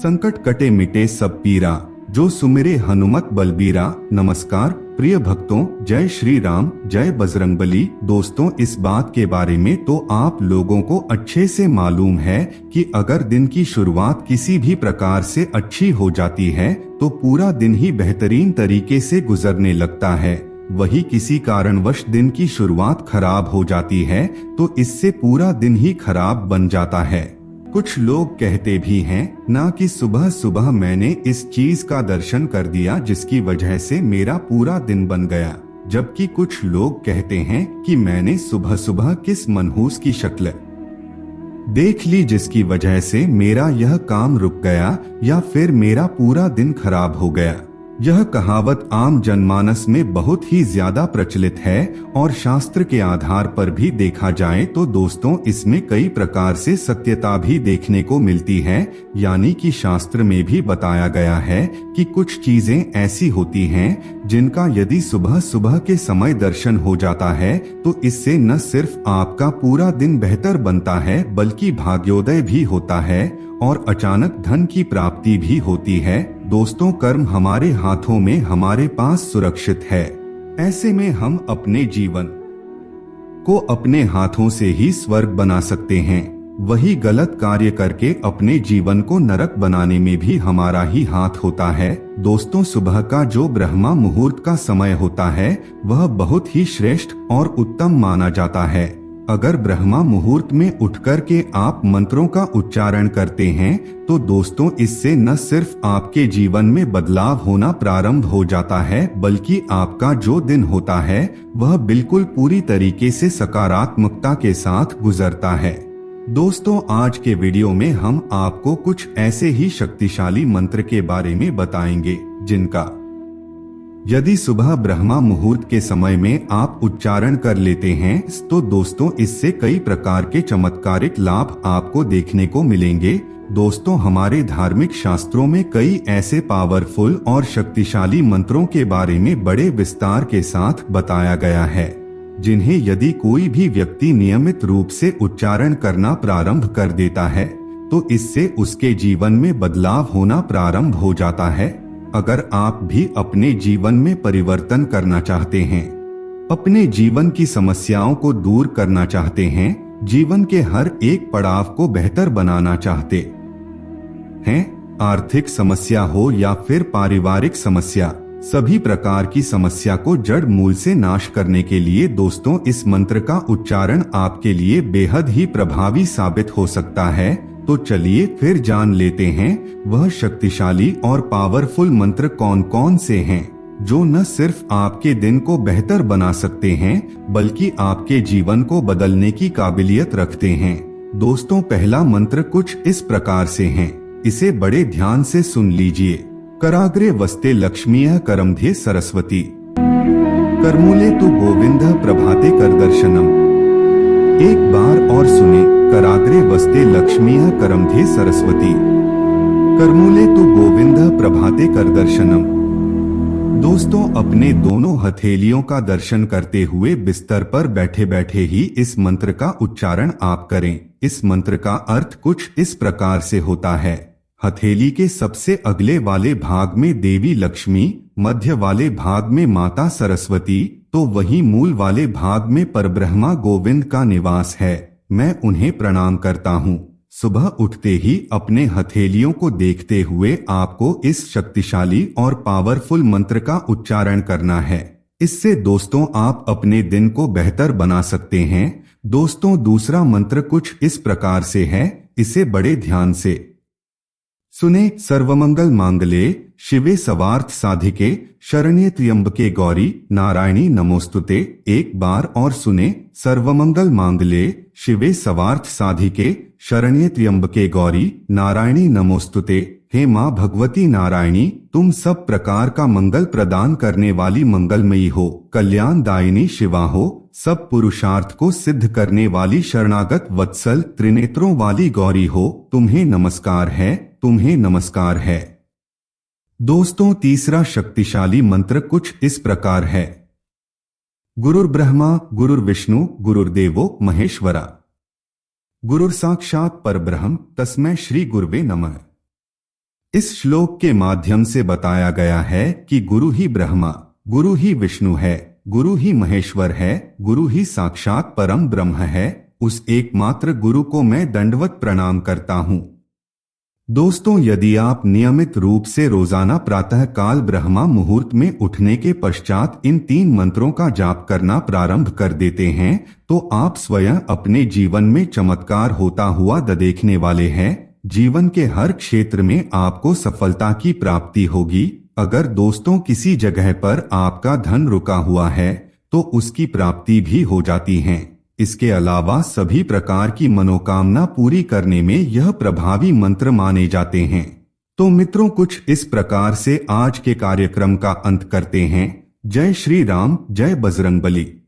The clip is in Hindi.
संकट कटे मिटे सब पीरा, जो सुमिरे हनुमत बलबीरा। नमस्कार प्रिय भक्तों, जय श्री राम, जय बजरंगबली। दोस्तों, इस बात के बारे में तो आप लोगों को अच्छे से मालूम है कि अगर दिन की शुरुआत किसी भी प्रकार से अच्छी हो जाती है तो पूरा दिन ही बेहतरीन तरीके से गुजरने लगता है। वही किसी कारणवश दिन की शुरुआत खराब हो जाती है तो इससे पूरा दिन ही खराब बन जाता है। कुछ लोग कहते भी हैं ना कि सुबह सुबह मैंने इस चीज का दर्शन कर दिया जिसकी वजह से मेरा पूरा दिन बन गया, जबकि कुछ लोग कहते हैं कि मैंने सुबह सुबह किस मनहूस की शक्ल देख ली जिसकी वजह से मेरा यह काम रुक गया या फिर मेरा पूरा दिन खराब हो गया। यह कहावत आम जनमानस में बहुत ही ज्यादा प्रचलित है और शास्त्र के आधार पर भी देखा जाए तो दोस्तों इसमें कई प्रकार से सत्यता भी देखने को मिलती है। यानी कि शास्त्र में भी बताया गया है कि कुछ चीजें ऐसी होती हैं जिनका यदि सुबह सुबह के समय दर्शन हो जाता है तो इससे न सिर्फ आपका पूरा दिन बेहतर बनता है बल्कि भाग्योदय भी होता है और अचानक धन की प्राप्ति भी होती है। दोस्तों, कर्म हमारे हाथों में हमारे पास सुरक्षित है। ऐसे में हम अपने जीवन को अपने हाथों से ही स्वर्ग बना सकते हैं। वही गलत कार्य करके अपने जीवन को नरक बनाने में भी हमारा ही हाथ होता है। दोस्तों, सुबह का जो ब्रह्मा मुहूर्त का समय होता है वह बहुत ही श्रेष्ठ और उत्तम माना जाता है। अगर ब्रह्मा मुहूर्त में उठकर के आप मंत्रों का उच्चारण करते हैं तो दोस्तों इससे न सिर्फ आपके जीवन में बदलाव होना प्रारंभ हो जाता है बल्कि आपका जो दिन होता है वह बिल्कुल पूरी तरीके से सकारात्मकता के साथ गुजरता है। दोस्तों, आज के वीडियो में हम आपको कुछ ऐसे ही शक्तिशाली मंत्र के बारे में बताएंगे जिनका यदि सुबह ब्रह्मा मुहूर्त के समय में आप उच्चारण कर लेते हैं तो दोस्तों इससे कई प्रकार के चमत्कारिक लाभ आपको देखने को मिलेंगे। दोस्तों, हमारे धार्मिक शास्त्रों में कई ऐसे पावरफुल और शक्तिशाली मंत्रों के बारे में बड़े विस्तार के साथ बताया गया है जिन्हें यदि कोई भी व्यक्ति नियमित रूप से उच्चारण करना प्रारंभ कर देता है तो इससे उसके जीवन में बदलाव होना प्रारंभ हो जाता है। अगर आप भी अपने जीवन में परिवर्तन करना चाहते हैं, अपने जीवन की समस्याओं को दूर करना चाहते हैं, जीवन के हर एक पड़ाव को बेहतर बनाना चाहते हैं, आर्थिक समस्या हो या फिर पारिवारिक समस्या, सभी प्रकार की समस्या को जड़ मूल से नाश करने के लिए दोस्तों इस मंत्र का उच्चारण आपके लिए बेहद ही प्रभावी साबित हो सकता है। तो चलिए फिर जान लेते हैं वह शक्तिशाली और पावरफुल मंत्र कौन कौन से हैं जो न सिर्फ आपके दिन को बेहतर बना सकते हैं बल्कि आपके जीवन को बदलने की काबिलियत रखते हैं। दोस्तों, पहला मंत्र कुछ इस प्रकार से है, इसे बड़े ध्यान से सुन लीजिए। कराग्रे वस्ते लक्ष्मीयः करमध्ये सरस्वती, करमूले तु गोविंद प्रभाते कर दर्शनम। एक बार और सुने, कराग्रे वस्ते लक्ष्मीयः करमध्ये सरस्वती, करमूले तु गोविंद प्रभाते कर दर्शनम। दोस्तों, अपने दोनों हथेलियों का दर्शन करते हुए बिस्तर पर बैठे बैठे ही इस मंत्र का उच्चारण आप करें। इस मंत्र का अर्थ कुछ इस प्रकार से होता है, हथेली के सबसे अगले वाले भाग में देवी लक्ष्मी, मध्य वाले भाग में माता सरस्वती तो वही मूल वाले भाग में परब्रह्मा गोविंद का निवास है। मैं उन्हें प्रणाम करता हूँ। सुबह उठते ही अपने हथेलियों को देखते हुए आपको इस शक्तिशाली और पावरफुल मंत्र का उच्चारण करना है। इससे दोस्तों आप अपने दिन को बेहतर बना सकते हैं। दोस्तों, दूसरा मंत्र कुछ इस प्रकार से है, इसे बड़े ध्यान से सुने। सर्वमंगल मांगल्ये शिवे सर्वार्थ साधिके, शरण्ये त्र्यंबके गौरी नारायणी नमोस्तुते। एक बार और सुने, सर्वमंगल मांगल्ये शिवे सर्वार्थ साधिके, शरण्ये त्र्यंबके गौरी नारायणी नमोस्तुते। हे माँ भगवती नारायणी, तुम सब प्रकार का मंगल प्रदान करने वाली मंगलमयी हो, कल्याणदायिनी शिवा हो, सब पुरुषार्थ को सिद्ध करने वाली शरणागत वत्सल त्रिनेत्रों वाली गौरी हो। तुम्हें नमस्कार है, तुम्हें नमस्कार है। दोस्तों, तीसरा शक्तिशाली मंत्र कुछ इस प्रकार है, गुरुर्ब्रह्मा गुरुर्विष्णु गुरुर्देवो महेश्वरा, गुरुर्साक्षात् परब्रह्म तस्मै श्री गुरुवे नमः। इस श्लोक के माध्यम से बताया गया है कि गुरु ही ब्रह्मा, गुरु ही विष्णु है, गुरु ही महेश्वर है, गुरु ही साक्षात परम ब्रह्म है। उस एकमात्र गुरु को मैं दंडवत प्रणाम करता हूँ। दोस्तों, यदि आप नियमित रूप से रोजाना प्रातः काल ब्रह्मा मुहूर्त में उठने के पश्चात इन 3 मंत्रों का जाप करना प्रारंभ कर देते हैं तो आप स्वयं अपने जीवन में चमत्कार होता हुआ देखने वाले हैं। जीवन के हर क्षेत्र में आपको सफलता की प्राप्ति होगी। अगर दोस्तों किसी जगह पर आपका धन रुका हुआ है तो उसकी प्राप्ति भी हो जाती है। इसके अलावा सभी प्रकार की मनोकामना पूरी करने में यह प्रभावी मंत्र माने जाते हैं। तो मित्रों, कुछ इस प्रकार से आज के कार्यक्रम का अंत करते हैं। जय श्री राम, जय बजरंगबली।